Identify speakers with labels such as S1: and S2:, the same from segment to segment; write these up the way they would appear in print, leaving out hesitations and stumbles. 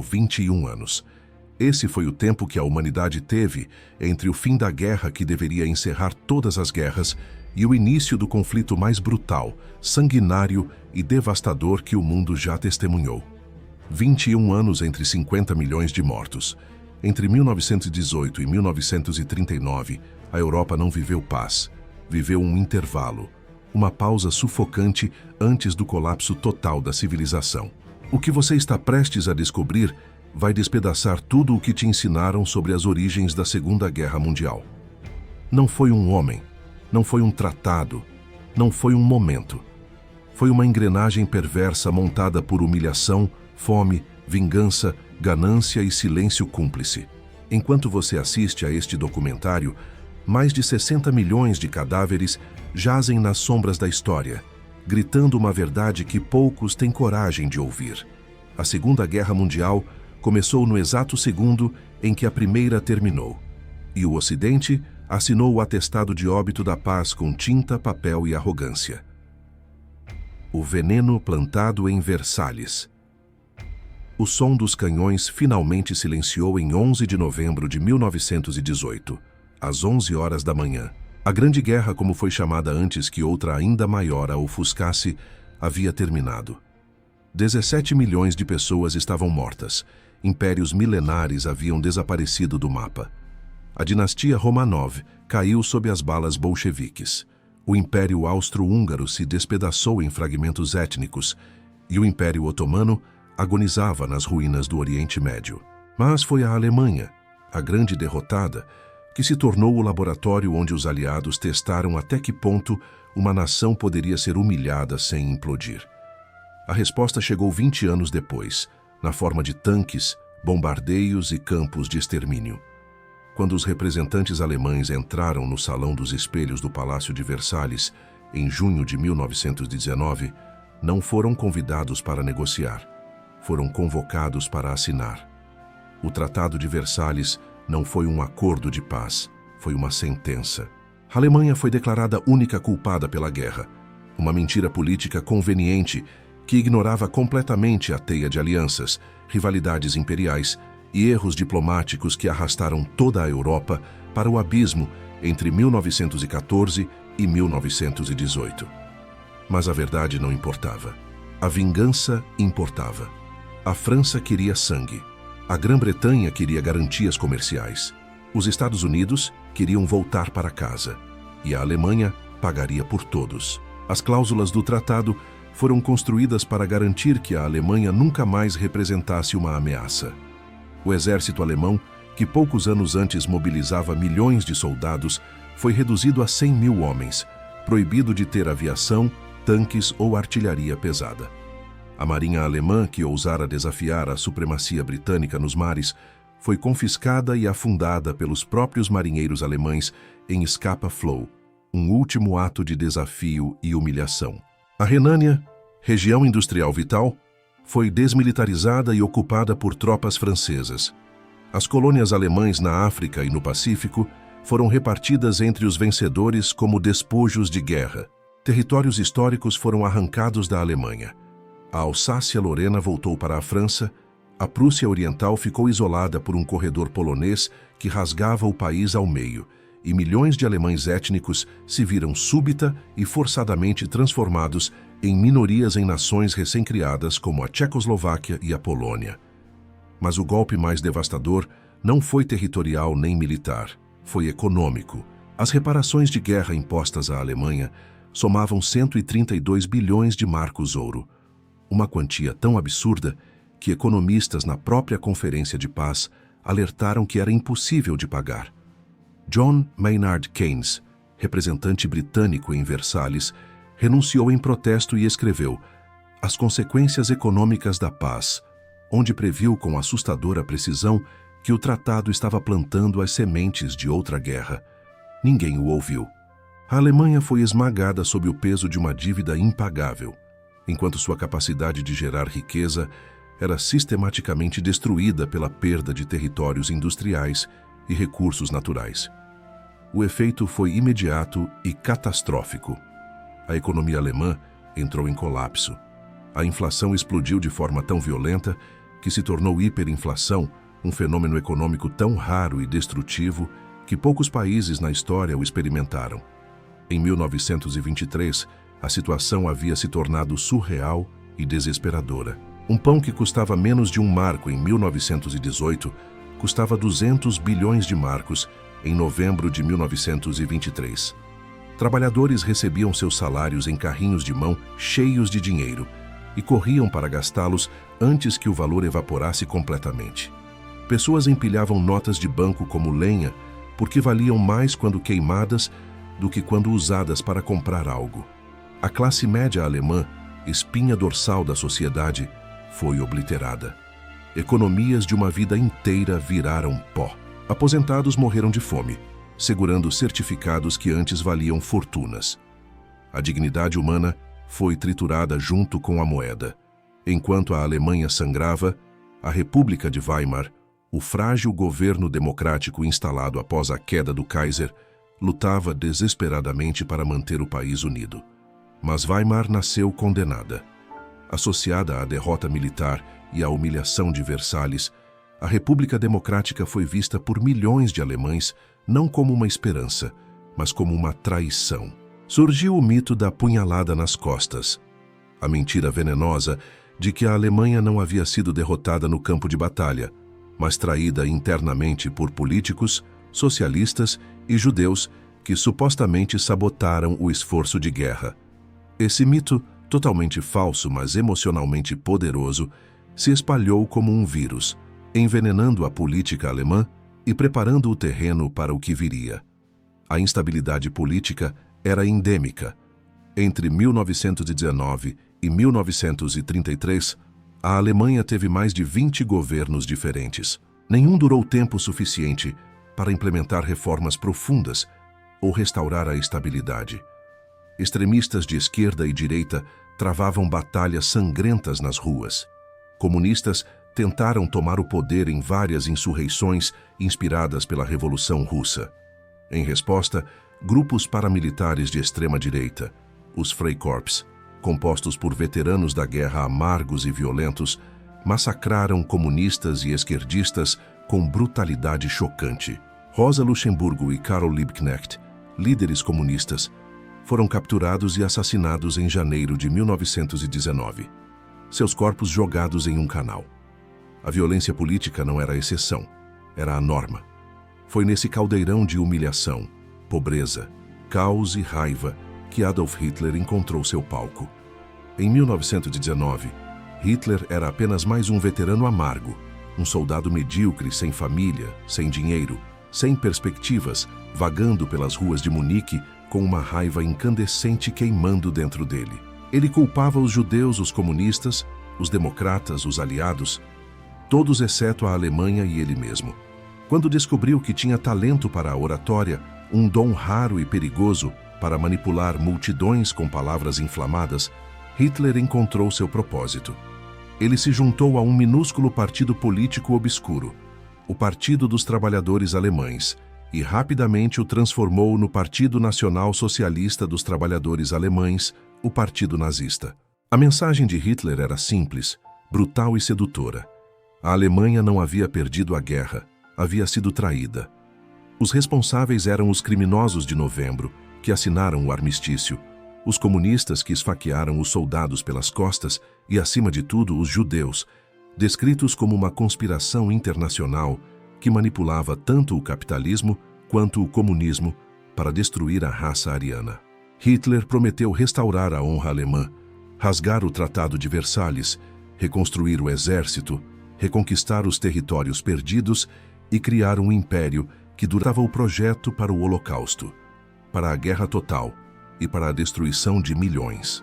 S1: 21 anos. Esse foi o tempo que a humanidade teve entre o fim da guerra que deveria encerrar todas as guerras e o início do conflito mais brutal, sanguinário e devastador que o mundo já testemunhou. 21 anos entre 50 milhões de mortos. Entre 1918 e 1939, a Europa não viveu paz. Viveu um intervalo, uma pausa sufocante antes do colapso total da civilização. O que você está prestes a descobrir vai despedaçar tudo o que te ensinaram sobre as origens da Segunda Guerra Mundial. Não foi um homem, não foi um tratado, não foi um momento. Foi uma engrenagem perversa montada por humilhação, fome, vingança, ganância e silêncio cúmplice. Enquanto você assiste a este documentário, mais de 60 milhões de cadáveres jazem nas sombras da história, gritando uma verdade que poucos têm coragem de ouvir. A Segunda Guerra Mundial começou no exato segundo em que a Primeira terminou, e o Ocidente assinou o atestado de óbito da paz com tinta, papel e arrogância. O veneno plantado em Versalhes. O som dos canhões finalmente silenciou em 11 de novembro de 1918, às 11 horas da manhã. A Grande Guerra, como foi chamada antes que outra ainda maior a ofuscasse, havia terminado. 17 milhões de pessoas estavam mortas. Impérios milenares haviam desaparecido do mapa. A dinastia Romanov caiu sob as balas bolcheviques. O Império Austro-Húngaro se despedaçou em fragmentos étnicos e o Império Otomano agonizava nas ruínas do Oriente Médio. Mas foi a Alemanha, a grande derrotada, que se tornou o laboratório onde os aliados testaram até que ponto uma nação poderia ser humilhada sem implodir. A resposta chegou 20 anos depois, na forma de tanques, bombardeios e campos de extermínio. Quando os representantes alemães entraram no Salão dos Espelhos do Palácio de Versalhes, em junho de 1919, não foram convidados para negociar. Foram convocados para assinar. O Tratado de Versalhes não foi um acordo de paz, foi uma sentença. A Alemanha foi declarada única culpada pela guerra. Uma mentira política conveniente que ignorava completamente a teia de alianças, rivalidades imperiais e erros diplomáticos que arrastaram toda a Europa para o abismo entre 1914 e 1918. Mas a verdade não importava. A vingança importava. A França queria sangue. A Grã-Bretanha queria garantias comerciais. Os Estados Unidos queriam voltar para casa. E a Alemanha pagaria por todos. As cláusulas do tratado foram construídas para garantir que a Alemanha nunca mais representasse uma ameaça. O exército alemão, que poucos anos antes mobilizava milhões de soldados, foi reduzido a 100 mil homens, proibido de ter aviação, tanques ou artilharia pesada. A marinha alemã, que ousara desafiar a supremacia britânica nos mares, foi confiscada e afundada pelos próprios marinheiros alemães em Scapa Flow, um último ato de desafio e humilhação. A Renânia, região industrial vital, foi desmilitarizada e ocupada por tropas francesas. As colônias alemãs na África e no Pacífico foram repartidas entre os vencedores como despojos de guerra. Territórios históricos foram arrancados da Alemanha. A Alsácia-Lorena voltou para a França, a Prússia Oriental ficou isolada por um corredor polonês que rasgava o país ao meio, e milhões de alemães étnicos se viram súbita e forçadamente transformados em minorias em nações recém-criadas como a Tchecoslováquia e a Polônia. Mas o golpe mais devastador não foi territorial nem militar, foi econômico. As reparações de guerra impostas à Alemanha somavam 132 bilhões de marcos ouro, uma quantia tão absurda que economistas na própria Conferência de Paz alertaram que era impossível de pagar. John Maynard Keynes, representante britânico em Versalhes, renunciou em protesto e escreveu As Consequências Econômicas da Paz, onde previu com assustadora precisão que o tratado estava plantando as sementes de outra guerra. Ninguém o ouviu. A Alemanha foi esmagada sob o peso de uma dívida impagável, enquanto sua capacidade de gerar riqueza era sistematicamente destruída pela perda de territórios industriais e recursos naturais. O efeito foi imediato e catastrófico. A economia alemã entrou em colapso. A inflação explodiu de forma tão violenta que se tornou hiperinflação, um fenômeno econômico tão raro e destrutivo que poucos países na história o experimentaram. Em 1923, a situação havia se tornado surreal e desesperadora. Um pão que custava menos de um marco em 1918 custava 200 bilhões de marcos em novembro de 1923. Trabalhadores recebiam seus salários em carrinhos de mão cheios de dinheiro e corriam para gastá-los antes que o valor evaporasse completamente. Pessoas empilhavam notas de banco como lenha porque valiam mais quando queimadas do que quando usadas para comprar algo. A classe média alemã, espinha dorsal da sociedade, foi obliterada. Economias de uma vida inteira viraram pó. Aposentados morreram de fome, segurando certificados que antes valiam fortunas. A dignidade humana foi triturada junto com a moeda. Enquanto a Alemanha sangrava, a República de Weimar, o frágil governo democrático instalado após a queda do Kaiser, lutava desesperadamente para manter o país unido. Mas Weimar nasceu condenada. Associada à derrota militar e à humilhação de Versalhes, a República Democrática foi vista por milhões de alemães não como uma esperança, mas como uma traição. Surgiu o mito da punhalada nas costas, a mentira venenosa de que a Alemanha não havia sido derrotada no campo de batalha, mas traída internamente por políticos, socialistas e judeus que supostamente sabotaram o esforço de guerra. Esse mito, totalmente falso, mas emocionalmente poderoso, se espalhou como um vírus, envenenando a política alemã e preparando o terreno para o que viria. A instabilidade política era endêmica. Entre 1919 e 1933, a Alemanha teve mais de 20 governos diferentes. Nenhum durou tempo suficiente para implementar reformas profundas ou restaurar a estabilidade. Extremistas de esquerda e direita travavam batalhas sangrentas nas ruas. Comunistas tentaram tomar o poder em várias insurreições inspiradas pela Revolução Russa. Em resposta, grupos paramilitares de extrema-direita, os Freikorps, compostos por veteranos da guerra amargos e violentos, massacraram comunistas e esquerdistas com brutalidade chocante. Rosa Luxemburgo e Karl Liebknecht, líderes comunistas, foram capturados e assassinados em janeiro de 1919. Seus corpos jogados em um canal. A violência política não era a exceção, era a norma. Foi nesse caldeirão de humilhação, pobreza, caos e raiva que Adolf Hitler encontrou seu palco. Em 1919, Hitler era apenas mais um veterano amargo, um soldado medíocre sem família, sem dinheiro, sem perspectivas, vagando pelas ruas de Munique com uma raiva incandescente queimando dentro dele. Ele culpava os judeus, os comunistas, os democratas, os aliados, todos exceto a Alemanha e ele mesmo. Quando descobriu que tinha talento para a oratória, um dom raro e perigoso para manipular multidões com palavras inflamadas, Hitler encontrou seu propósito. Ele se juntou a um minúsculo partido político obscuro, o Partido dos Trabalhadores Alemães, e rapidamente o transformou no Partido Nacional Socialista dos Trabalhadores Alemães, o Partido Nazista. A mensagem de Hitler era simples, brutal e sedutora. A Alemanha não havia perdido a guerra, havia sido traída. Os responsáveis eram os criminosos de novembro, que assinaram o armistício, os comunistas que esfaquearam os soldados pelas costas e, acima de tudo, os judeus, descritos como uma conspiração internacional que manipulava tanto o capitalismo quanto o comunismo para destruir a raça ariana. Hitler prometeu restaurar a honra alemã, rasgar o Tratado de Versalhes, reconstruir o exército, reconquistar os territórios perdidos e criar um império que durava o projeto para o Holocausto, para a guerra total e para a destruição de milhões.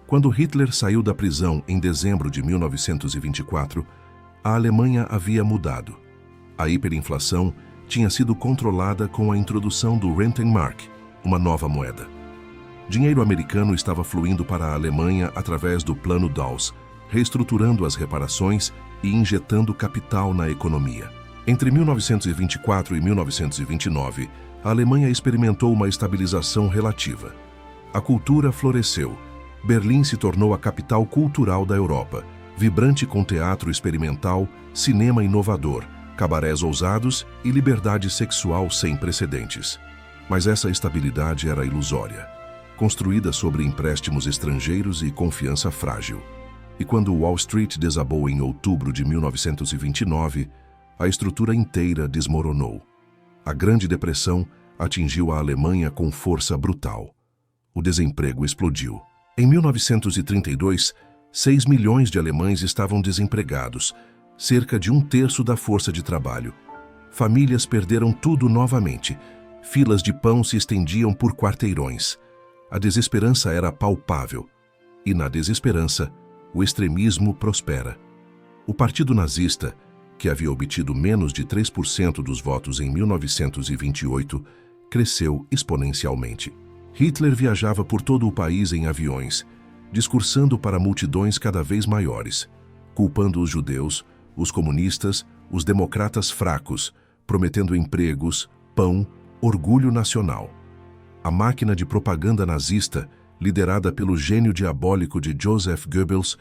S1: Quando Hitler saiu da prisão em dezembro de 1924, a Alemanha havia mudado. A hiperinflação tinha sido controlada com a introdução do Rentenmark, uma nova moeda. Dinheiro americano estava fluindo para a Alemanha através do Plano Dawes, reestruturando as reparações e injetando capital na economia. Entre 1924 e 1929, a Alemanha experimentou uma estabilização relativa. A cultura floresceu. Berlim se tornou a capital cultural da Europa, vibrante com teatro experimental, cinema inovador, cabarés ousados e liberdade sexual sem precedentes. Mas essa estabilidade era ilusória, construída sobre empréstimos estrangeiros e confiança frágil. E quando Wall Street desabou em outubro de 1929, a estrutura inteira desmoronou. A Grande Depressão atingiu a Alemanha com força brutal. O desemprego explodiu. Em 1932, 6 milhões de alemães estavam desempregados, cerca de 1/3 da força de trabalho. Famílias perderam tudo novamente. Filas de pão se estendiam por quarteirões. A desesperança era palpável. E na desesperança, o extremismo prospera. O Partido Nazista, que havia obtido menos de 3% dos votos em 1928, cresceu exponencialmente. Hitler viajava por todo o país em aviões, discursando para multidões cada vez maiores, culpando os judeus, os comunistas, os democratas fracos, prometendo empregos, pão, orgulho nacional. A máquina de propaganda nazista, liderada pelo gênio diabólico de Joseph Goebbels,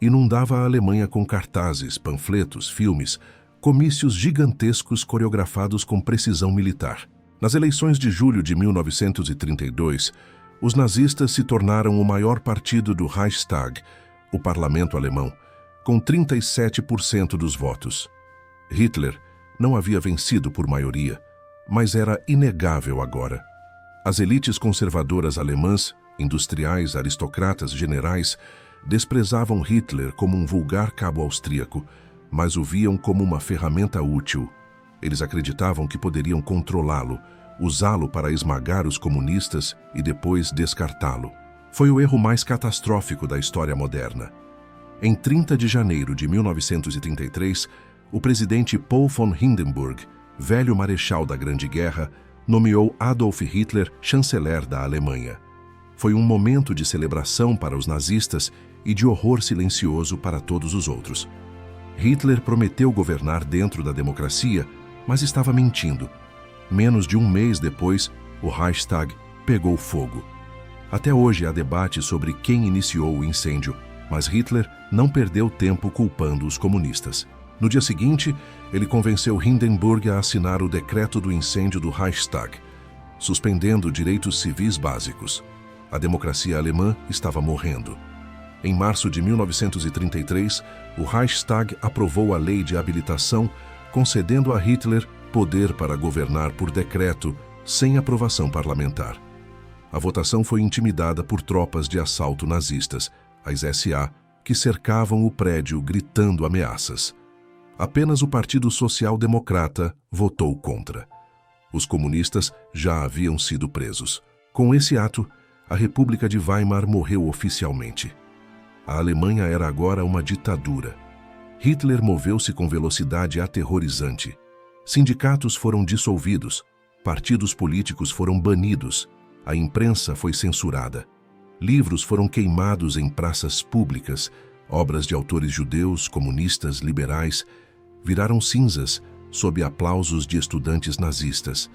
S1: inundava a Alemanha com cartazes, panfletos, filmes, comícios gigantescos coreografados com precisão militar. Nas eleições de julho de 1932, os nazistas se tornaram o maior partido do Reichstag, o parlamento alemão, com 37% dos votos. Hitler não havia vencido por maioria, mas era inegável agora. As elites conservadoras alemãs, industriais, aristocratas, generais, desprezavam Hitler como um vulgar cabo austríaco, mas o viam como uma ferramenta útil. Eles acreditavam que poderiam controlá-lo, usá-lo para esmagar os comunistas e depois descartá-lo. Foi o erro mais catastrófico da história moderna. Em 30 de janeiro de 1933, o presidente Paul von Hindenburg, velho marechal da Grande Guerra, nomeou Adolf Hitler chanceler da Alemanha. Foi um momento de celebração para os nazistas e de horror silencioso para todos os outros. Hitler prometeu governar dentro da democracia, mas estava mentindo. Menos de um mês depois, o Reichstag pegou fogo. Até hoje há debate sobre quem iniciou o incêndio, mas Hitler não perdeu tempo culpando os comunistas. No dia seguinte, ele convenceu Hindenburg a assinar o decreto do incêndio do Reichstag, suspendendo direitos civis básicos. A democracia alemã estava morrendo. Em março de 1933, o Reichstag aprovou a lei de habilitação, concedendo a Hitler poder para governar por decreto, sem aprovação parlamentar. A votação foi intimidada por tropas de assalto nazistas, as SA, que cercavam o prédio gritando ameaças. Apenas o Partido Social Democrata votou contra. Os comunistas já haviam sido presos. Com esse ato, a República de Weimar morreu oficialmente. A Alemanha era agora uma ditadura. Hitler moveu-se com velocidade aterrorizante. Sindicatos foram dissolvidos, partidos políticos foram banidos, a imprensa foi censurada. Livros foram queimados em praças públicas, obras de autores judeus, comunistas, liberais, viraram cinzas sob aplausos de estudantes nazistas.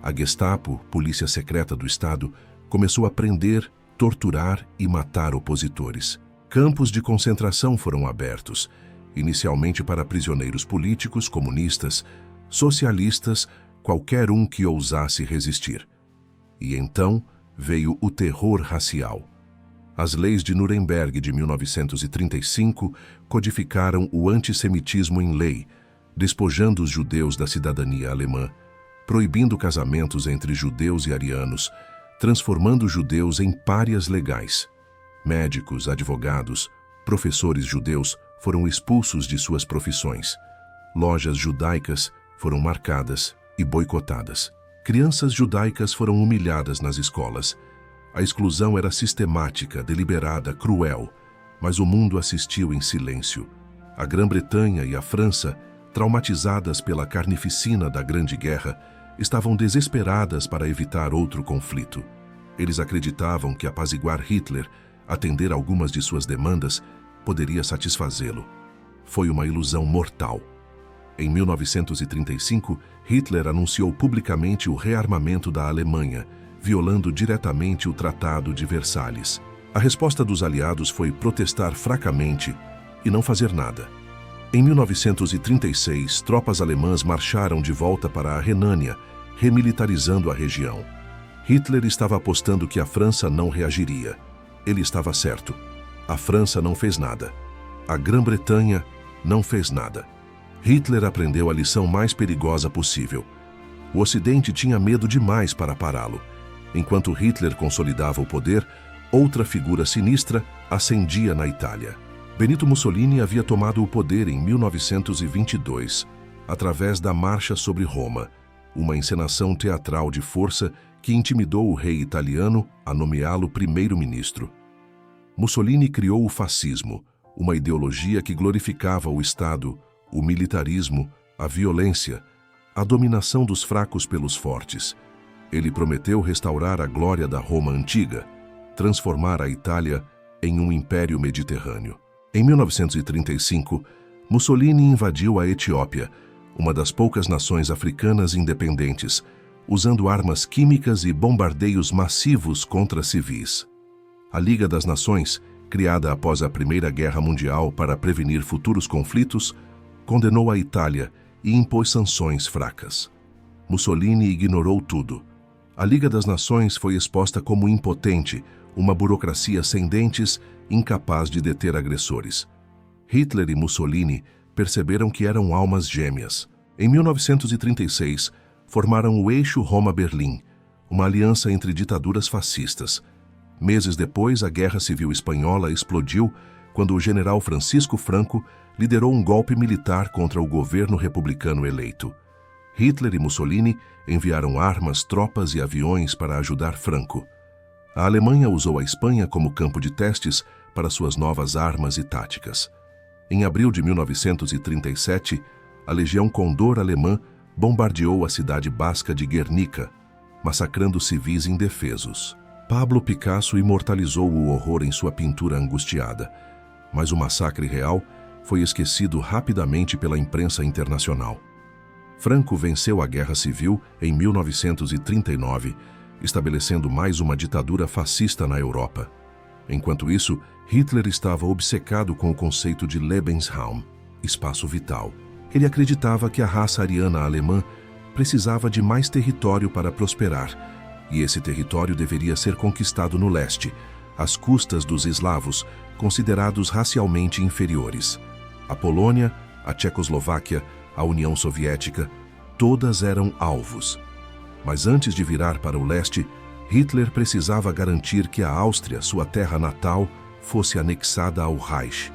S1: A Gestapo, polícia secreta do Estado, começou a prender, torturar e matar opositores. Campos de concentração foram abertos, inicialmente para prisioneiros políticos, comunistas, socialistas, qualquer um que ousasse resistir. E então veio o terror racial. As leis de Nuremberg de 1935 codificaram o antissemitismo em lei, despojando os judeus da cidadania alemã, proibindo casamentos entre judeus e arianos, transformando os judeus em párias legais. Médicos, advogados, professores judeus foram expulsos de suas profissões. Lojas judaicas foram marcadas e boicotadas. Crianças judaicas foram humilhadas nas escolas. A exclusão era sistemática, deliberada, cruel, mas o mundo assistiu em silêncio. A Grã-Bretanha e a França, traumatizadas pela carnificina da Grande Guerra, estavam desesperadas para evitar outro conflito. Eles acreditavam que apaziguar Hitler, atender algumas de suas demandas, poderia satisfazê-lo. Foi uma ilusão mortal. Em 1935, Hitler anunciou publicamente o rearmamento da Alemanha, violando diretamente o Tratado de Versalhes. A resposta dos aliados foi protestar fracamente e não fazer nada. Em 1936, tropas alemãs marcharam de volta para a Renânia, remilitarizando a região. Hitler estava apostando que a França não reagiria. Ele estava certo. A França não fez nada. A Grã-Bretanha não fez nada. Hitler aprendeu a lição mais perigosa possível. O Ocidente tinha medo demais para pará-lo. Enquanto Hitler consolidava o poder, outra figura sinistra ascendia na Itália. Benito Mussolini havia tomado o poder em 1922, através da Marcha sobre Roma, uma encenação teatral de força que intimidou o rei italiano a nomeá-lo primeiro-ministro. Mussolini criou o fascismo, uma ideologia que glorificava o Estado, o militarismo, a violência, a dominação dos fracos pelos fortes. Ele prometeu restaurar a glória da Roma antiga, transformar a Itália em um império mediterrâneo. Em 1935, Mussolini invadiu a Etiópia, uma das poucas nações africanas independentes, usando armas químicas e bombardeios massivos contra civis. A Liga das Nações, criada após a Primeira Guerra Mundial para prevenir futuros conflitos, condenou a Itália e impôs sanções fracas. Mussolini ignorou tudo. A Liga das Nações foi exposta como impotente, uma burocracia sem dentes, incapaz de deter agressores. Hitler e Mussolini perceberam que eram almas gêmeas. Em 1936, formaram o Eixo Roma-Berlim, uma aliança entre ditaduras fascistas. Meses depois, a Guerra Civil Espanhola explodiu quando o general Francisco Franco liderou um golpe militar contra o governo republicano eleito. Hitler e Mussolini enviaram armas, tropas e aviões para ajudar Franco. A Alemanha usou a Espanha como campo de testes para suas novas armas e táticas. Em abril de 1937, a Legião Condor alemã bombardeou a cidade basca de Guernica, massacrando civis indefesos. Pablo Picasso imortalizou o horror em sua pintura angustiada, mas o massacre real foi esquecido rapidamente pela imprensa internacional. Franco venceu a Guerra Civil em 1939, estabelecendo mais uma ditadura fascista na Europa. Enquanto isso, Hitler estava obcecado com o conceito de Lebensraum, espaço vital. Ele acreditava que a raça ariana alemã precisava de mais território para prosperar, e esse território deveria ser conquistado no leste, às custas dos eslavos, considerados racialmente inferiores. A Polônia, a Tchecoslováquia, a União Soviética, todas eram alvos. Mas antes de virar para o leste, Hitler precisava garantir que a Áustria, sua terra natal, fosse anexada ao Reich.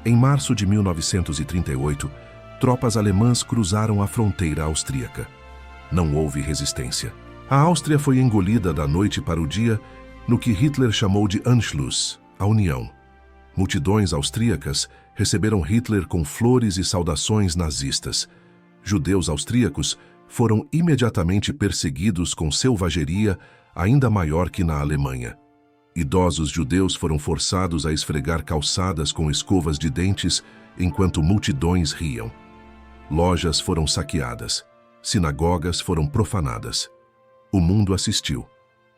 S1: Em março de 1938, tropas alemãs cruzaram a fronteira austríaca. Não houve resistência. A Áustria foi engolida da noite para o dia no que Hitler chamou de Anschluss, a União. Multidões austríacas receberam Hitler com flores e saudações nazistas. Judeus austríacos foram imediatamente perseguidos com selvageria ainda maior que na Alemanha. Idosos judeus foram forçados a esfregar calçadas com escovas de dentes enquanto multidões riam. Lojas foram saqueadas. Sinagogas foram profanadas. O mundo assistiu.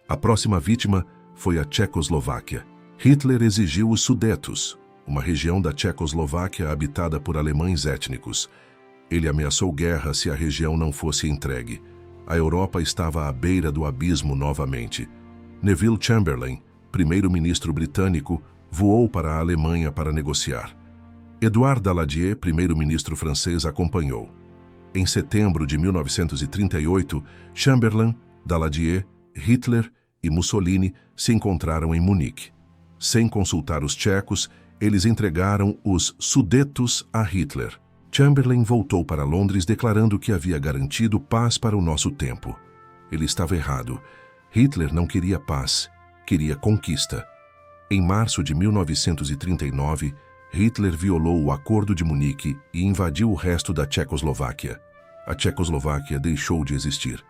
S1: A próxima vítima foi a Tchecoslováquia. Hitler exigiu os Sudetos, uma região da Tchecoslováquia habitada por alemães étnicos. Ele ameaçou guerra se a região não fosse entregue. A Europa estava à beira do abismo novamente. Neville Chamberlain, primeiro-ministro britânico, voou para a Alemanha para negociar. Édouard Daladier, primeiro-ministro francês, acompanhou. Em setembro de 1938, Chamberlain, Daladier, Hitler e Mussolini se encontraram em Munique. Sem consultar os tchecos, eles entregaram os Sudetos a Hitler. Chamberlain voltou para Londres declarando que havia garantido paz para o nosso tempo. Ele estava errado. Hitler não queria paz, queria conquista. Em março de 1939, Hitler violou o Acordo de Munique e invadiu o resto da Tchecoslováquia. A Tchecoslováquia deixou de existir,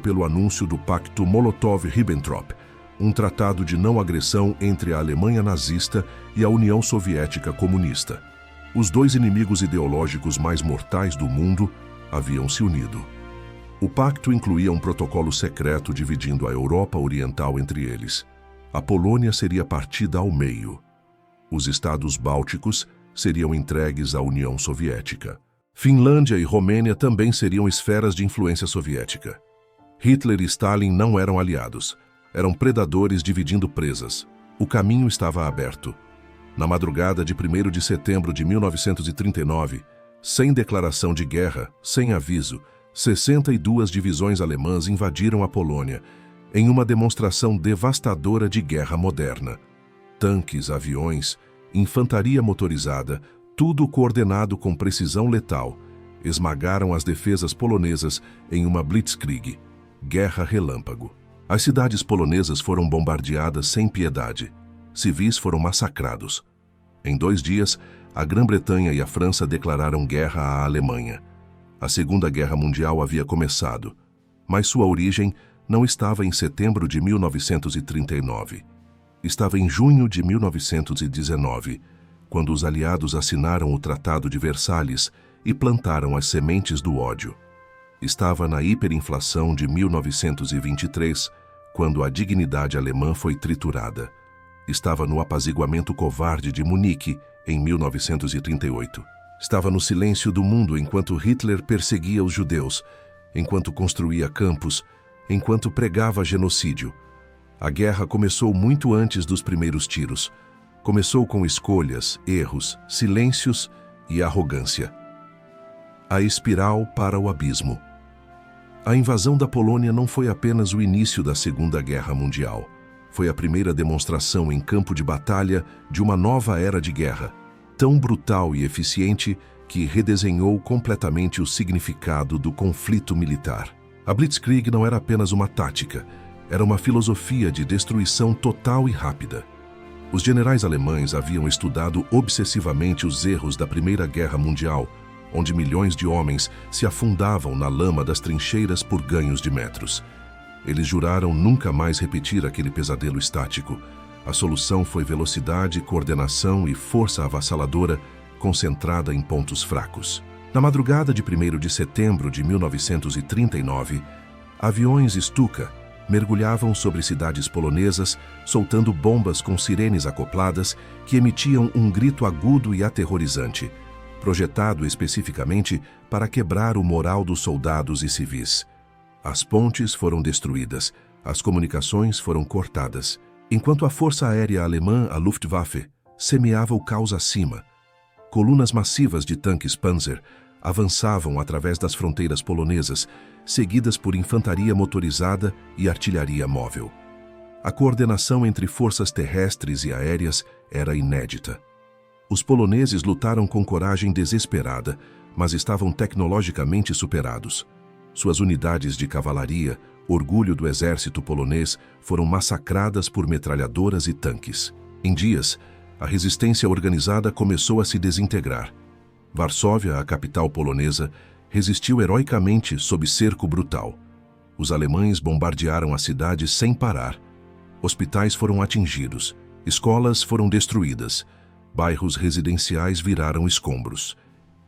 S1: pelo anúncio do Pacto Molotov-Ribbentrop, um tratado de não agressão entre a Alemanha nazista e a União Soviética comunista. Os dois inimigos ideológicos mais mortais do mundo haviam se unido. O pacto incluía um protocolo secreto dividindo a Europa Oriental entre eles. A Polônia seria partida ao meio. Os estados bálticos seriam entregues à União Soviética. Finlândia e Romênia também seriam esferas de influência soviética. Hitler e Stalin não eram aliados. Eram predadores dividindo presas. O caminho estava aberto. Na madrugada de 1º de setembro de 1939, sem declaração de guerra, sem aviso, 62 divisões alemãs invadiram a Polônia, em uma demonstração devastadora de guerra moderna. Tanques, aviões, infantaria motorizada, tudo coordenado com precisão letal, esmagaram as defesas polonesas em uma blitzkrieg, guerra relâmpago. As cidades polonesas foram bombardeadas sem piedade. Civis foram massacrados. Em 2 dias, a Grã-Bretanha e a França declararam guerra à Alemanha. A Segunda Guerra Mundial havia começado, mas sua origem não estava em setembro de 1939. Estava em junho de 1919, quando os aliados assinaram o Tratado de Versalhes e plantaram as sementes do ódio. Estava na hiperinflação de 1923, quando a dignidade alemã foi triturada. Estava no apaziguamento covarde de Munique, em 1938. Estava no silêncio do mundo enquanto Hitler perseguia os judeus, enquanto construía campos, enquanto pregava genocídio. A guerra começou muito antes dos primeiros tiros. Começou com escolhas, erros, silêncios e arrogância. A espiral para o abismo. A invasão da Polônia não foi apenas o início da Segunda Guerra Mundial. Foi a primeira demonstração em campo de batalha de uma nova era de guerra, tão brutal e eficiente que redesenhou completamente o significado do conflito militar. A Blitzkrieg não era apenas uma tática, era uma filosofia de destruição total e rápida. Os generais alemães haviam estudado obsessivamente os erros da Primeira Guerra Mundial, onde milhões de homens se afundavam na lama das trincheiras por ganhos de metros. Eles juraram nunca mais repetir aquele pesadelo estático. A solução foi velocidade, coordenação e força avassaladora concentrada em pontos fracos. Na madrugada de 1º de setembro de 1939, aviões Stuka mergulhavam sobre cidades polonesas, soltando bombas com sirenes acopladas que emitiam um grito agudo e aterrorizante, projetado especificamente para quebrar o moral dos soldados e civis. As pontes foram destruídas, as comunicações foram cortadas, enquanto a Força Aérea Alemã, a Luftwaffe, semeava o caos acima. Colunas massivas de tanques Panzer avançavam através das fronteiras polonesas, seguidas por infantaria motorizada e artilharia móvel. A coordenação entre forças terrestres e aéreas era inédita. Os poloneses lutaram com coragem desesperada, mas estavam tecnologicamente superados. Suas unidades de cavalaria, orgulho do exército polonês, foram massacradas por metralhadoras e tanques. Em dias, a resistência organizada começou a se desintegrar. Varsóvia, a capital polonesa, resistiu heroicamente sob cerco brutal. Os alemães bombardearam a cidade sem parar. Hospitais foram atingidos, escolas foram destruídas, bairros residenciais viraram escombros.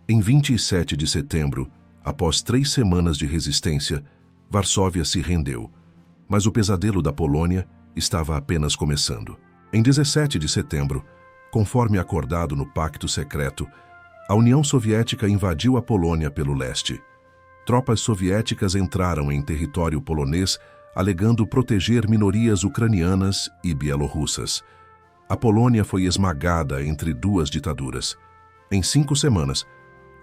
S1: Em 27 de setembro, após 3 semanas de resistência, Varsóvia se rendeu, mas o pesadelo da Polônia estava apenas começando. Em 17 de setembro, conforme acordado no Pacto Secreto, a União Soviética invadiu a Polônia pelo leste. Tropas soviéticas entraram em território polonês, alegando proteger minorias ucranianas e bielorrussas. A Polônia foi esmagada entre 2 ditaduras. Em 5 semanas,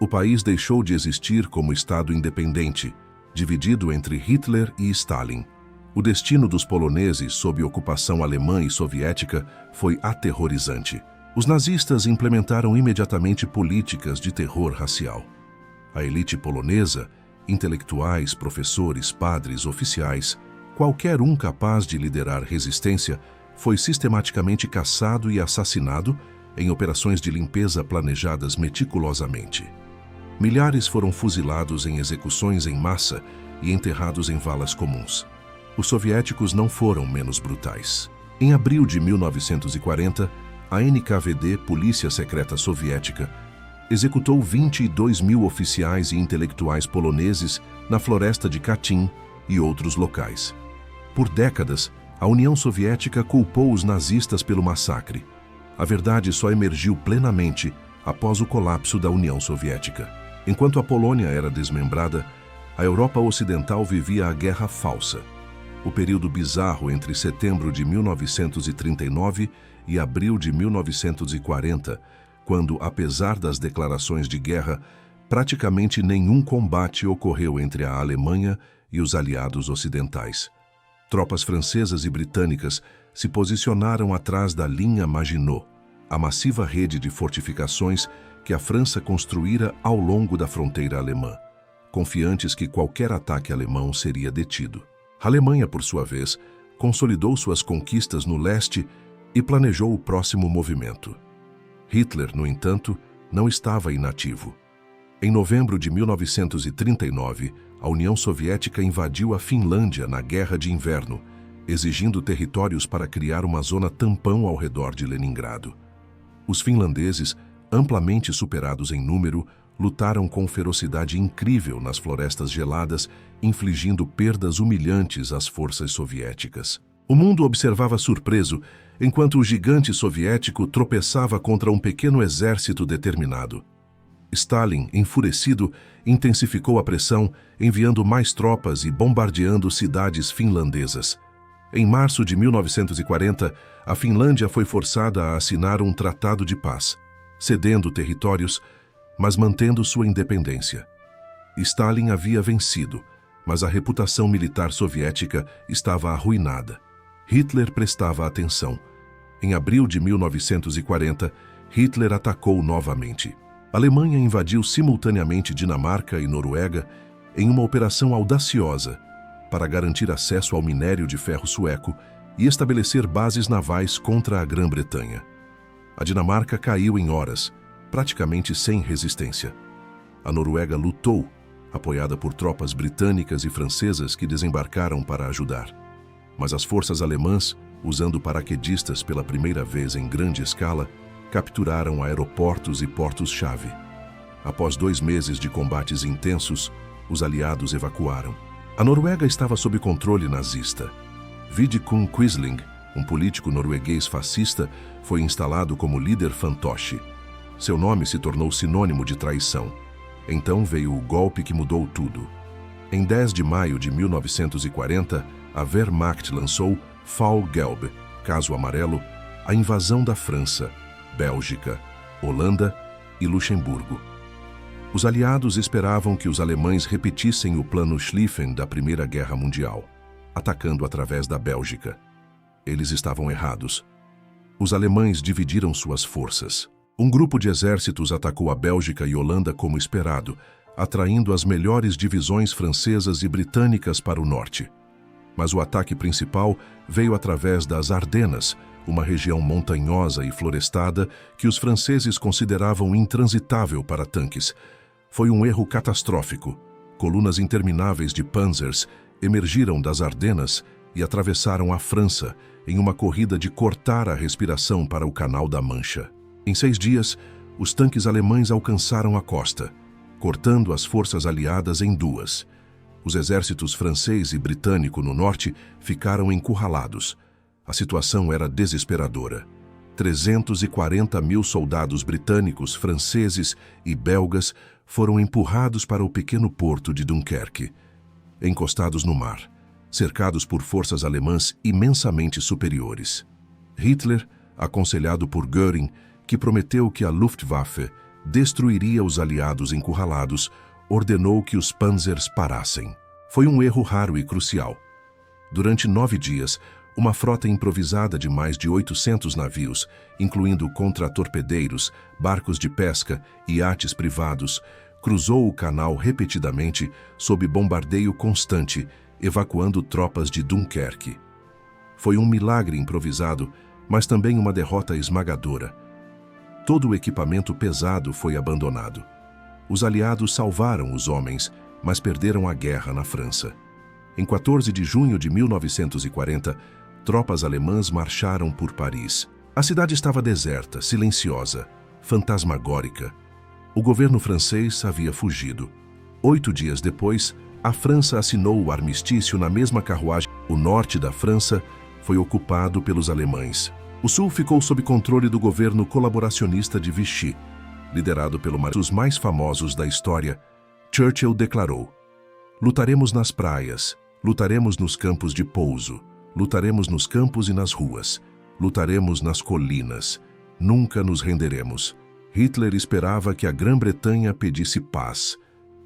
S1: o país deixou de existir como Estado independente, dividido entre Hitler e Stalin. O destino dos poloneses sob ocupação alemã e soviética foi aterrorizante. Os nazistas implementaram imediatamente políticas de terror racial. A elite polonesa, intelectuais, professores, padres, oficiais, qualquer um capaz de liderar resistência, foi sistematicamente caçado e assassinado em operações de limpeza planejadas meticulosamente. Milhares foram fuzilados em execuções em massa e enterrados em valas comuns. Os soviéticos não foram menos brutais. Em abril de 1940, a NKVD, Polícia Secreta Soviética, executou 22 mil oficiais e intelectuais poloneses na floresta de Katyn e outros locais. Por décadas, a União Soviética culpou os nazistas pelo massacre. A verdade só emergiu plenamente após o colapso da União Soviética. Enquanto a Polônia era desmembrada, a Europa Ocidental vivia a Guerra Falsa, o período bizarro entre setembro de 1939 e abril de 1940, quando, apesar das declarações de guerra, praticamente nenhum combate ocorreu entre a Alemanha e os aliados ocidentais. Tropas francesas e britânicas se posicionaram atrás da linha Maginot, a massiva rede de fortificações que a França construíra ao longo da fronteira alemã, confiantes que qualquer ataque alemão seria detido. A Alemanha, por sua vez, consolidou suas conquistas no leste e planejou o próximo movimento. Hitler, no entanto, não estava inativo. Em novembro de 1939, a União Soviética invadiu a Finlândia na Guerra de Inverno, exigindo territórios para criar uma zona tampão ao redor de Leningrado. Os finlandeses, amplamente superados em número, lutaram com ferocidade incrível nas florestas geladas, infligindo perdas humilhantes às forças soviéticas. O mundo observava surpreso, enquanto o gigante soviético tropeçava contra um pequeno exército determinado. Stalin, enfurecido, intensificou a pressão, enviando mais tropas e bombardeando cidades finlandesas. Em março de 1940, a Finlândia foi forçada a assinar um tratado de paz, cedendo territórios, mas mantendo sua independência. Stalin havia vencido, mas a reputação militar soviética estava arruinada. Hitler prestava atenção. Em abril de 1940, Hitler atacou novamente. A Alemanha invadiu simultaneamente Dinamarca e Noruega em uma operação audaciosa para garantir acesso ao minério de ferro sueco e estabelecer bases navais contra a Grã-Bretanha. A Dinamarca caiu em horas, praticamente sem resistência. A Noruega lutou, apoiada por tropas britânicas e francesas que desembarcaram para ajudar. Mas as forças alemãs, usando paraquedistas pela primeira vez em grande escala, capturaram aeroportos e portos-chave. Após 2 meses de combates intensos, os aliados evacuaram. A Noruega estava sob controle nazista. Vidkun Quisling, um político norueguês fascista, foi instalado como líder fantoche. Seu nome se tornou sinônimo de traição. Então veio o golpe que mudou tudo. Em 10 de maio de 1940, a Wehrmacht lançou Fall Gelb, caso amarelo, a invasão da França, Bélgica, Holanda e Luxemburgo. Os aliados esperavam que os alemães repetissem o plano Schlieffen da Primeira Guerra Mundial, atacando através da Bélgica. Eles estavam errados. Os alemães dividiram suas forças. Um grupo de exércitos atacou a Bélgica e Holanda como esperado, atraindo as melhores divisões francesas e britânicas para o norte. Mas o ataque principal veio através das Ardenas, uma região montanhosa e florestada que os franceses consideravam intransitável para tanques. Foi um erro catastrófico. Colunas intermináveis de panzers emergiram das Ardenas e atravessaram a França em uma corrida de cortar a respiração para o Canal da Mancha. Em 6 dias, os tanques alemães alcançaram a costa, cortando as forças aliadas em 2. Os exércitos francês e britânico no norte ficaram encurralados. A situação era desesperadora. 340 mil soldados britânicos, franceses e belgas foram empurrados para o pequeno porto de Dunkerque. Encostados no mar, cercados por forças alemãs imensamente superiores. Hitler, aconselhado por Göring, que prometeu que a Luftwaffe destruiria os aliados encurralados, ordenou que os panzers parassem. Foi um erro raro e crucial. Durante 9 dias, uma frota improvisada de mais de 800 navios, incluindo contratorpedeiros, barcos de pesca e iates privados, cruzou o canal repetidamente sob bombardeio constante, evacuando tropas de Dunkerque. Foi um milagre improvisado, mas também uma derrota esmagadora. Todo o equipamento pesado foi abandonado. Os aliados salvaram os homens, mas perderam a guerra na França. Em 14 de junho de 1940, tropas alemãs marcharam por Paris. A cidade estava deserta, silenciosa, fantasmagórica. O governo francês havia fugido. 8 dias depois, a França assinou o armistício na mesma carruagem. O norte da França foi ocupado pelos alemães. O sul ficou sob controle do governo colaboracionista de Vichy. liderado pelo dos mais famosos da história, Churchill declarou: "Lutaremos nas praias, lutaremos nos campos de pouso, lutaremos nos campos e nas ruas, lutaremos nas colinas, nunca nos renderemos." Hitler esperava que a Grã-Bretanha pedisse paz.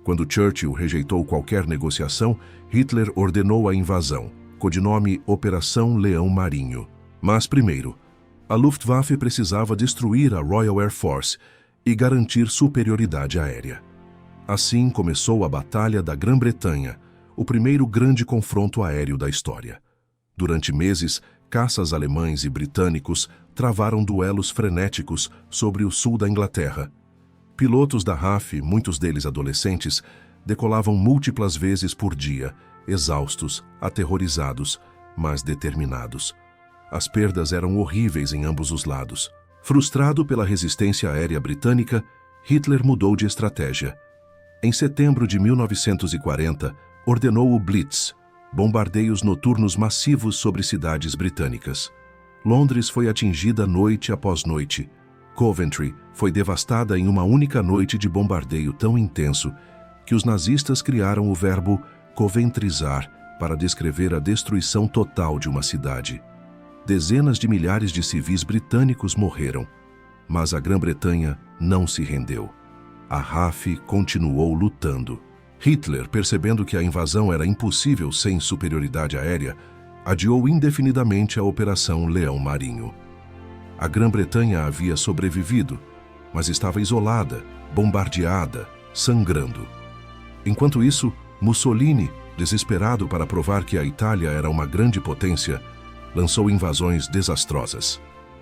S1: Quando Churchill rejeitou qualquer negociação, Hitler ordenou a invasão, codinome Operação Leão Marinho. Mas primeiro, a Luftwaffe precisava destruir a Royal Air Force e garantir superioridade aérea. Assim começou a Batalha da Grã-Bretanha, o primeiro grande confronto aéreo da história. Durante meses, caças alemães e britânicos travaram duelos frenéticos sobre o sul da Inglaterra. Pilotos da RAF, muitos deles adolescentes, decolavam múltiplas vezes por dia, exaustos, aterrorizados, mas determinados. As perdas eram horríveis em ambos os lados. Frustrado pela resistência aérea britânica, Hitler mudou de estratégia. Em setembro de 1940, ordenou o Blitz, bombardeios noturnos massivos sobre cidades britânicas. Londres foi atingida noite após noite. Coventry foi devastada em uma única noite de bombardeio tão intenso que os nazistas criaram o verbo coventrizar para descrever a destruição total de uma cidade. Dezenas de milhares de civis britânicos morreram, mas a Grã-Bretanha não se rendeu. A RAF continuou lutando. Hitler, percebendo que a invasão era impossível sem superioridade aérea, adiou indefinidamente a Operação Leão Marinho. A Grã-Bretanha havia sobrevivido, mas estava isolada, bombardeada, sangrando. Enquanto isso, Mussolini, desesperado para provar que a Itália era uma grande potência, lançou invasões desastrosas.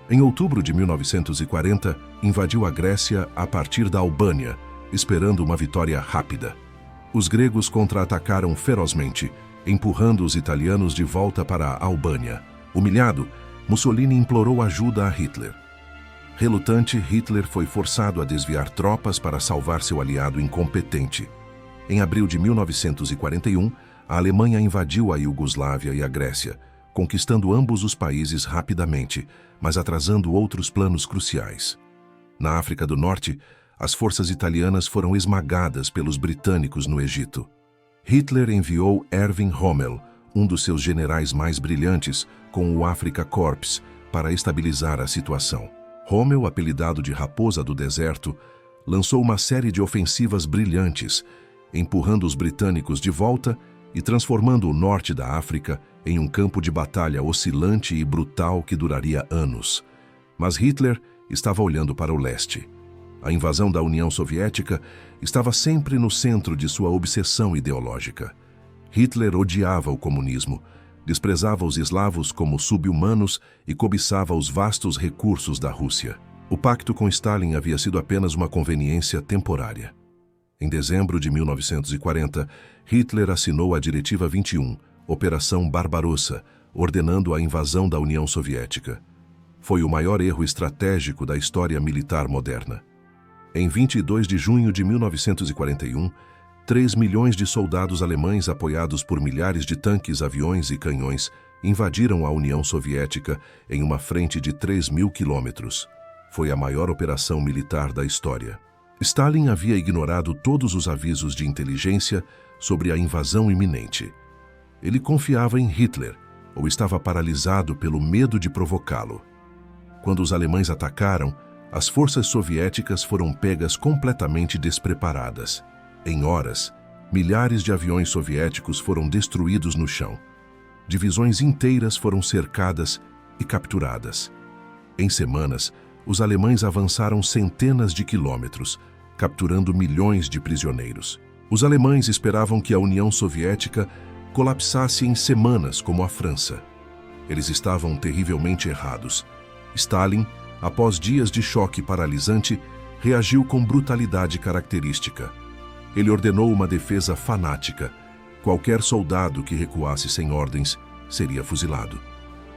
S1: Em outubro de 1940, invadiu a Grécia a partir da Albânia, esperando uma vitória rápida. Os gregos contra-atacaram ferozmente, empurrando os italianos de volta para a Albânia. Humilhado, Mussolini implorou ajuda a Hitler. Relutante, Hitler foi forçado a desviar tropas para salvar seu aliado incompetente. Em abril de 1941, a Alemanha invadiu a Iugoslávia e a Grécia, conquistando ambos os países rapidamente, mas atrasando outros planos cruciais. Na África do Norte, as forças italianas foram esmagadas pelos britânicos no Egito. Hitler enviou Erwin Rommel, um dos seus generais mais brilhantes, com o Afrika Korps, para estabilizar a situação. Rommel, apelidado de Raposa do Deserto, lançou uma série de ofensivas brilhantes, empurrando os britânicos de volta e transformando o norte da África em um campo de batalha oscilante e brutal que duraria anos. Mas Hitler estava olhando para o leste. A invasão da União Soviética estava sempre no centro de sua obsessão ideológica. Hitler odiava o comunismo, desprezava os eslavos como sub-humanos e cobiçava os vastos recursos da Rússia. O pacto com Stalin havia sido apenas uma conveniência temporária. Em dezembro de 1940, Hitler assinou a Diretiva 21, Operação Barbarossa, ordenando a invasão da União Soviética. Foi o maior erro estratégico da história militar moderna. Em 22 de junho de 1941, 3 milhões de soldados alemães apoiados por milhares de tanques, aviões e canhões invadiram a União Soviética em uma frente de 3.000 quilômetros. Foi a maior operação militar da história. Stalin havia ignorado todos os avisos de inteligência sobre a invasão iminente. Ele confiava em Hitler, ou estava paralisado pelo medo de provocá-lo. Quando os alemães atacaram, as forças soviéticas foram pegas completamente despreparadas. Em horas, milhares de aviões soviéticos foram destruídos no chão. Divisões inteiras foram cercadas e capturadas. Em semanas, os alemães avançaram centenas de quilômetros, capturando milhões de prisioneiros. Os alemães esperavam que a União Soviética colapsasse em semanas como a França. Eles estavam terrivelmente errados. Stalin, após dias de choque paralisante, reagiu com brutalidade característica. Ele ordenou uma defesa fanática. Qualquer soldado que recuasse sem ordens seria fuzilado.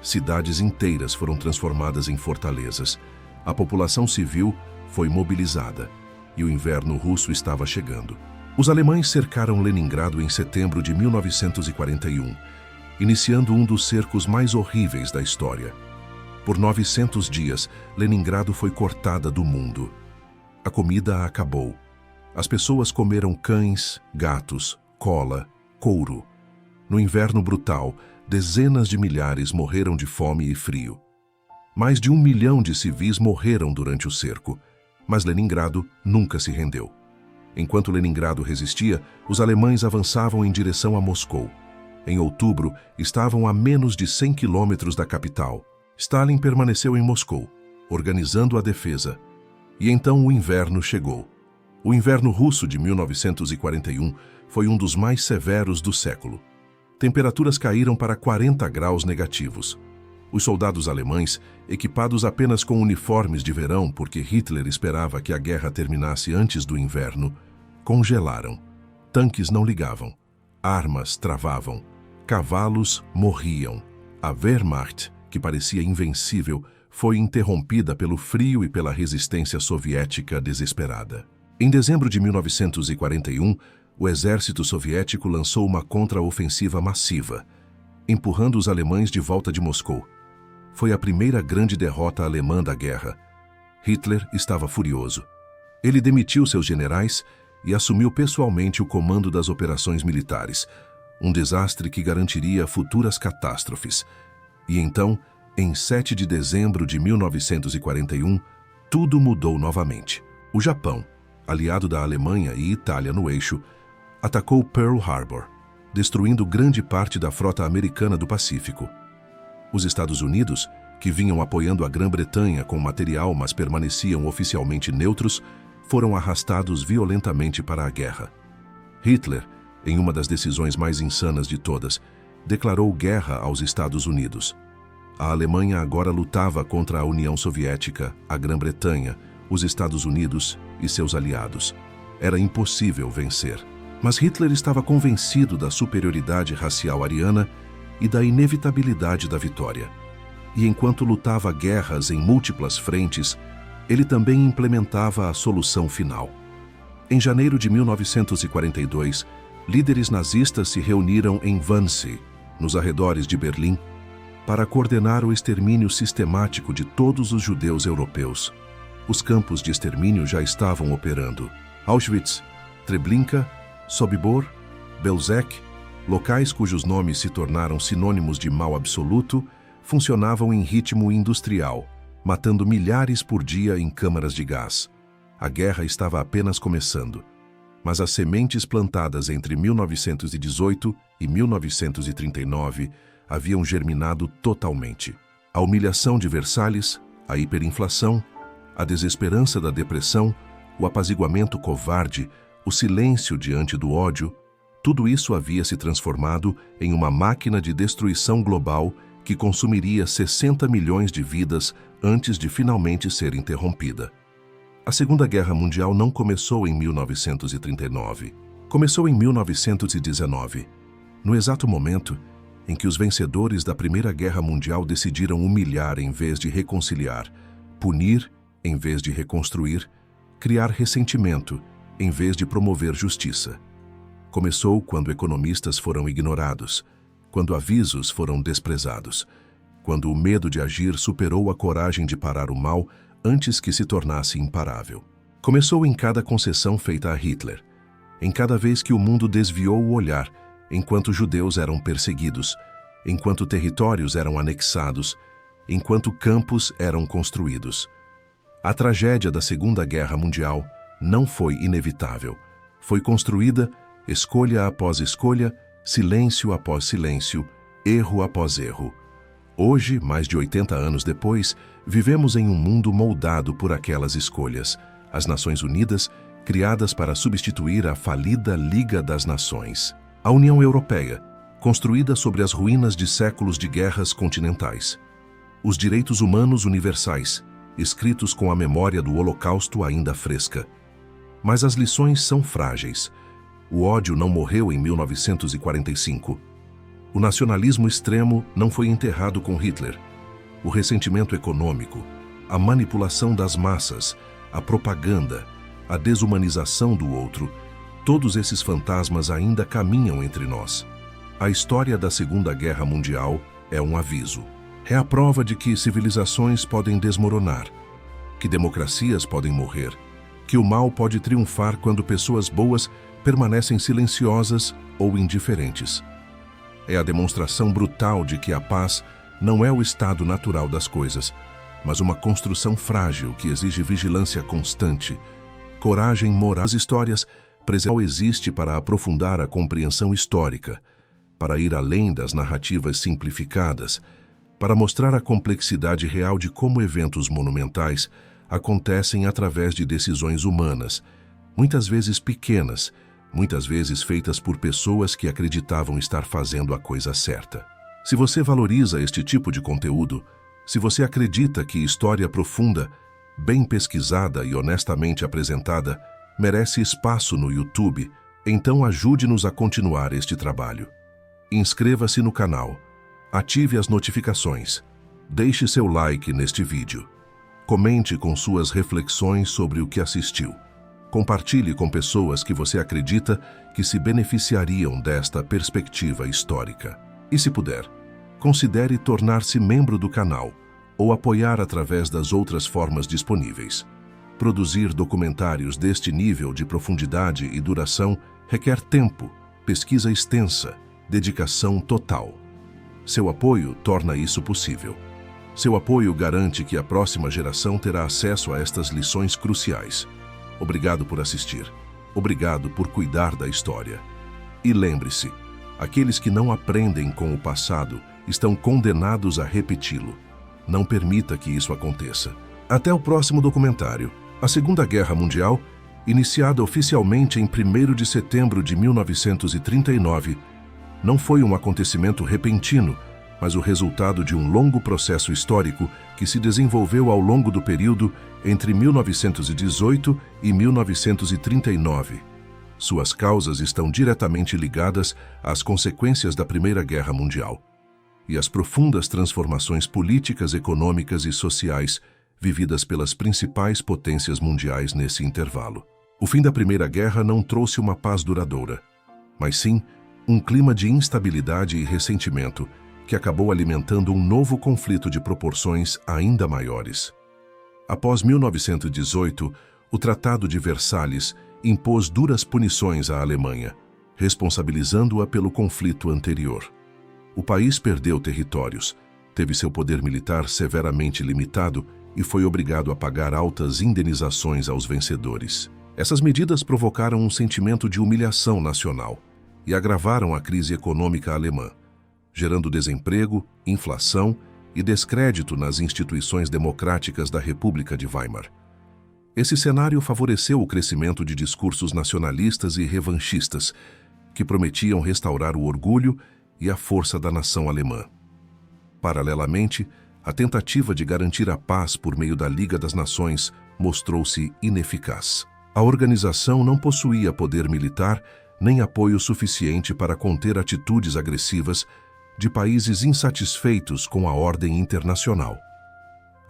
S1: Cidades inteiras foram transformadas em fortalezas. A população civil foi mobilizada e o inverno russo estava chegando. Os alemães cercaram Leningrado em setembro de 1941, iniciando um dos cercos mais horríveis da história. Por 900 dias, Leningrado foi cortada do mundo. A comida acabou. As pessoas comeram cães, gatos, cola, couro. No inverno brutal, dezenas de milhares morreram de fome e frio. Mais de 1 milhão de civis morreram durante o cerco, mas Leningrado nunca se rendeu. Enquanto Leningrado resistia, os alemães avançavam em direção a Moscou. Em outubro, estavam a menos de 100 quilômetros da capital. Stalin permaneceu em Moscou, organizando a defesa. E então o inverno chegou. O inverno russo de 1941 foi um dos mais severos do século. Temperaturas caíram para 40 graus negativos. Os soldados alemães, equipados apenas com uniformes de verão porque Hitler esperava que a guerra terminasse antes do inverno, congelaram. Tanques não ligavam. Armas travavam. Cavalos morriam. A Wehrmacht, que parecia invencível, foi interrompida pelo frio e pela resistência soviética desesperada. Em dezembro de 1941, o exército soviético lançou uma contraofensiva massiva, empurrando os alemães de volta de Moscou. Foi a primeira grande derrota alemã da guerra. Hitler estava furioso. Ele demitiu seus generais e assumiu pessoalmente o comando das operações militares, um desastre que garantiria futuras catástrofes. E então, em 7 de dezembro de 1941, tudo mudou novamente. O Japão, aliado da Alemanha e Itália no eixo, atacou Pearl Harbor, destruindo grande parte da frota americana do Pacífico. Os Estados Unidos, que vinham apoiando a Grã-Bretanha com material mas permaneciam oficialmente neutros, foram arrastados violentamente para a guerra. Hitler, em uma das decisões mais insanas de todas, declarou guerra aos Estados Unidos. A Alemanha agora lutava contra a União Soviética, a Grã-Bretanha, os Estados Unidos e seus aliados. Era impossível vencer. Mas Hitler estava convencido da superioridade racial ariana e da inevitabilidade da vitória. E enquanto lutava guerras em múltiplas frentes, ele também implementava a solução final. Em janeiro de 1942, líderes nazistas se reuniram em Wannsee, nos arredores de Berlim, para coordenar o extermínio sistemático de todos os judeus europeus. Os campos de extermínio já estavam operando. Auschwitz, Treblinka, Sobibor, Belzec, locais cujos nomes se tornaram sinônimos de mal absoluto, funcionavam em ritmo industrial, matando milhares por dia em câmaras de gás. A guerra estava apenas começando, mas as sementes plantadas entre 1918 e 1939 haviam germinado totalmente. A humilhação de Versalhes, a hiperinflação, a desesperança da depressão, o apaziguamento covarde, o silêncio diante do ódio, tudo isso havia se transformado em uma máquina de destruição global que consumiria 60 milhões de vidas antes de finalmente ser interrompida. A Segunda Guerra Mundial não começou em 1939. Começou em 1919, no exato momento em que os vencedores da Primeira Guerra Mundial decidiram humilhar em vez de reconciliar, punir em vez de reconstruir, criar ressentimento em vez de promover justiça. Começou quando economistas foram ignorados, quando avisos foram desprezados, quando o medo de agir superou a coragem de parar o mal antes que se tornasse imparável. Começou em cada concessão feita a Hitler, em cada vez que o mundo desviou o olhar, enquanto judeus eram perseguidos, enquanto territórios eram anexados, enquanto campos eram construídos. A tragédia da Segunda Guerra Mundial não foi inevitável. Foi construída, escolha após escolha, silêncio após silêncio, erro após erro. Hoje, mais de 80 anos depois, vivemos em um mundo moldado por aquelas escolhas. As Nações Unidas, criadas para substituir a falida Liga das Nações. A União Europeia, construída sobre as ruínas de séculos de guerras continentais. Os direitos humanos universais, escritos com a memória do Holocausto ainda fresca. Mas as lições são frágeis. O ódio não morreu em 1945. O nacionalismo extremo não foi enterrado com Hitler. O ressentimento econômico, a manipulação das massas, a propaganda, a desumanização do outro, todos esses fantasmas ainda caminham entre nós. A história da Segunda Guerra Mundial é um aviso. É a prova de que civilizações podem desmoronar, que democracias podem morrer, que o mal pode triunfar quando pessoas boas permanecem silenciosas ou indiferentes. É a demonstração brutal de que a paz não é o estado natural das coisas, mas uma construção frágil que exige vigilância constante, coragem moral. As histórias existe para aprofundar a compreensão histórica, para ir além das narrativas simplificadas, para mostrar a complexidade real de como eventos monumentais acontecem através de decisões humanas, muitas vezes pequenas, muitas vezes feitas por pessoas que acreditavam estar fazendo a coisa certa. Se você valoriza este tipo de conteúdo, se você acredita que história profunda, bem pesquisada e honestamente apresentada merece espaço no YouTube, então ajude-nos a continuar este trabalho. Inscreva-se no canal, ative as notificações, deixe seu like neste vídeo, comente com suas reflexões sobre o que assistiu. Compartilhe com pessoas que você acredita que se beneficiariam desta perspectiva histórica. E se puder, considere tornar-se membro do canal ou apoiar através das outras formas disponíveis. Produzir documentários deste nível de profundidade e duração requer tempo, pesquisa extensa, dedicação total. Seu apoio torna isso possível. Seu apoio garante que a próxima geração terá acesso a estas lições cruciais. Obrigado por assistir. Obrigado por cuidar da história. E lembre-se, aqueles que não aprendem com o passado estão condenados a repeti-lo. Não permita que isso aconteça. Até o próximo documentário. A Segunda Guerra Mundial, iniciada oficialmente em 1º de setembro de 1939, não foi um acontecimento repentino, mas o resultado de um longo processo histórico que se desenvolveu ao longo do período entre 1918 e 1939. Suas causas estão diretamente ligadas às consequências da Primeira Guerra Mundial e às profundas transformações políticas, econômicas e sociais vividas pelas principais potências mundiais nesse intervalo. O fim da Primeira Guerra não trouxe uma paz duradoura, mas sim um clima de instabilidade e ressentimento que acabou alimentando um novo conflito de proporções ainda maiores. Após 1918, o Tratado de Versalhes impôs duras punições à Alemanha, responsabilizando-a pelo conflito anterior. O país perdeu territórios, teve seu poder militar severamente limitado e foi obrigado a pagar altas indenizações aos vencedores. Essas medidas provocaram um sentimento de humilhação nacional e agravaram a crise econômica alemã, gerando desemprego, inflação e descrédito nas instituições democráticas da República de Weimar. Esse cenário favoreceu o crescimento de discursos nacionalistas e revanchistas, que prometiam restaurar o orgulho e a força da nação alemã. Paralelamente, a tentativa de garantir a paz por meio da Liga das Nações mostrou-se ineficaz. A organização não possuía poder militar nem apoio suficiente para conter atitudes agressivas de países insatisfeitos com a ordem internacional.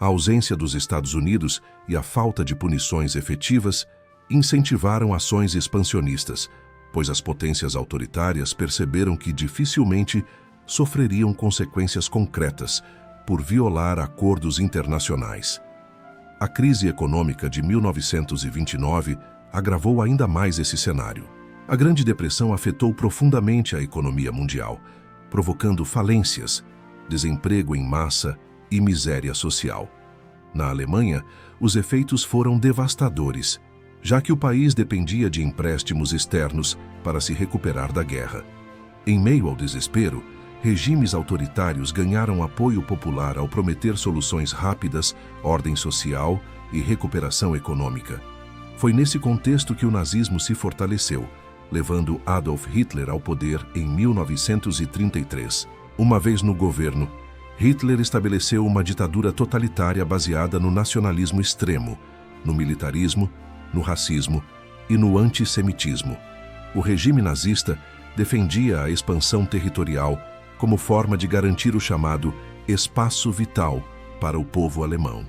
S1: A ausência dos Estados Unidos e a falta de punições efetivas incentivaram ações expansionistas, pois as potências autoritárias perceberam que dificilmente sofreriam consequências concretas por violar acordos internacionais. A crise econômica de 1929 agravou ainda mais esse cenário. A Grande Depressão afetou profundamente a economia mundial, provocando falências, desemprego em massa e miséria social. Na Alemanha, os efeitos foram devastadores, já que o país dependia de empréstimos externos para se recuperar da guerra. Em meio ao desespero, regimes autoritários ganharam apoio popular ao prometer soluções rápidas, ordem social e recuperação econômica. Foi nesse contexto que o nazismo se fortaleceu, levando Adolf Hitler ao poder em 1933. Uma vez no governo, Hitler estabeleceu uma ditadura totalitária baseada no nacionalismo extremo, no militarismo, no racismo e no antissemitismo. O regime nazista defendia a expansão territorial como forma de garantir o chamado espaço vital para o povo alemão.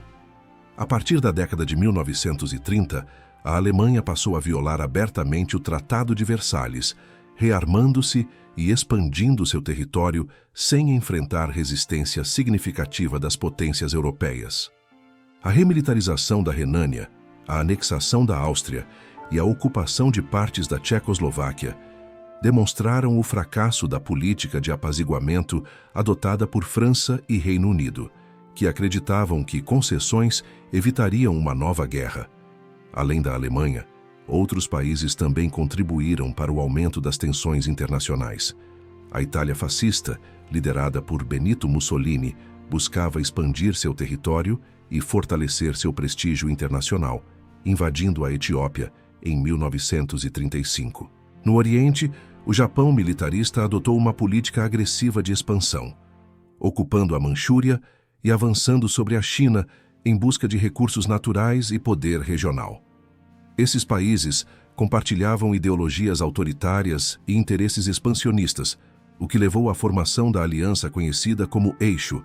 S1: A partir da década de 1930, a Alemanha passou a violar abertamente o Tratado de Versalhes, rearmando-se e expandindo seu território sem enfrentar resistência significativa das potências europeias. A remilitarização da Renânia, a anexação da Áustria e a ocupação de partes da Tchecoslováquia demonstraram o fracasso da política de apaziguamento adotada por França e Reino Unido, que acreditavam que concessões evitariam uma nova guerra. Além da Alemanha, outros países também contribuíram para o aumento das tensões internacionais. A Itália fascista, liderada por Benito Mussolini, buscava expandir seu território e fortalecer seu prestígio internacional, invadindo a Etiópia em 1935. No Oriente, o Japão militarista adotou uma política agressiva de expansão, ocupando a Manchúria e avançando sobre a China em busca de recursos naturais e poder regional. Esses países compartilhavam ideologias autoritárias e interesses expansionistas, o que levou à formação da aliança conhecida como Eixo.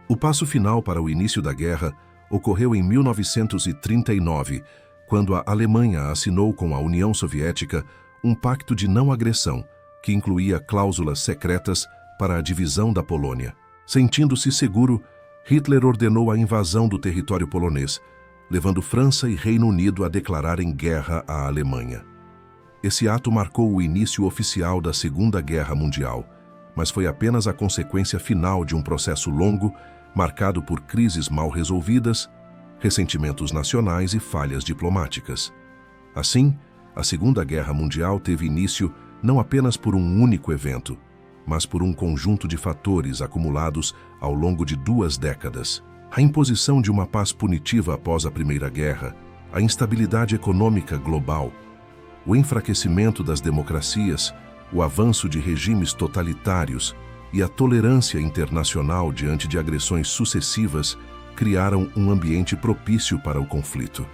S1: O passo final para o início da guerra ocorreu em 1939, quando a Alemanha assinou com a União Soviética um pacto de não agressão, que incluía cláusulas secretas para a divisão da Polônia. Sentindo-se seguro, Hitler ordenou a invasão do território polonês, levando França e Reino Unido a declararem guerra à Alemanha. Esse ato marcou o início oficial da Segunda Guerra Mundial, mas foi apenas a consequência final de um processo longo, marcado por crises mal resolvidas, ressentimentos nacionais e falhas diplomáticas. Assim, a Segunda Guerra Mundial teve início não apenas por um único evento, mas por um conjunto de fatores acumulados ao longo de 2 décadas. A imposição de uma paz punitiva após a Primeira Guerra, a instabilidade econômica global, o enfraquecimento das democracias, o avanço de regimes totalitários e a tolerância internacional diante de agressões sucessivas criaram um ambiente propício para o conflito.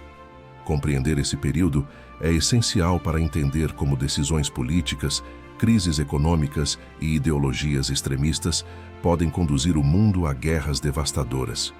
S1: Compreender esse período é essencial para entender como decisões políticas, crises econômicas e ideologias extremistas podem conduzir o mundo a guerras devastadoras.